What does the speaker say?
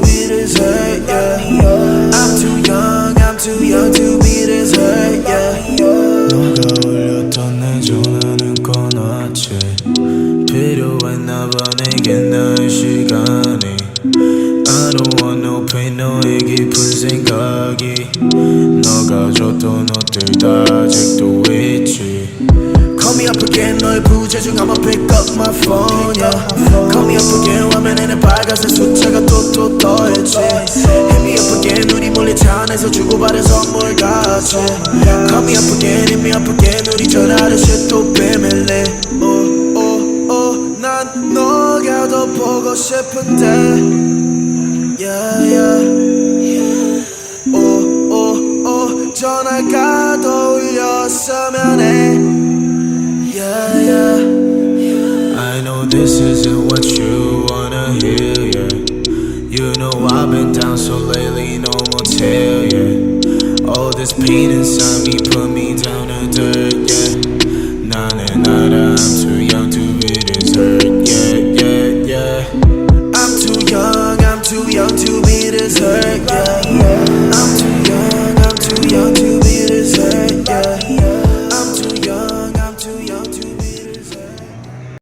be this hurt, yeah. I'm too young to be this hurt, yeah. 너가 울렸던 내 전화는 꺼놨지. 필요했나봐 내겐 나의 시간이. I don't want no pain 너의 깊은 생각이. 너가 줬던 옷들 다 아직도 있지. Call me up again 너의 부재중 I'ma pick up my phone yeah. Call me up again 화면에는 빨간색 숫자가 또 떠있지. Hit me up again 우리 몰래 차 안에서 주고받은 선물 같이. Call me up again hit me up again 우리 전화하듯이 또 비밀리. 난 너가 더 보고 싶은데 yeah yeah. 전화가 더 울렸으면 해. Yeah, yeah. I know this isn't what you wanna hear, yeah. You know I've been down so lately, no more tell, yeah. All this pain inside me put me down a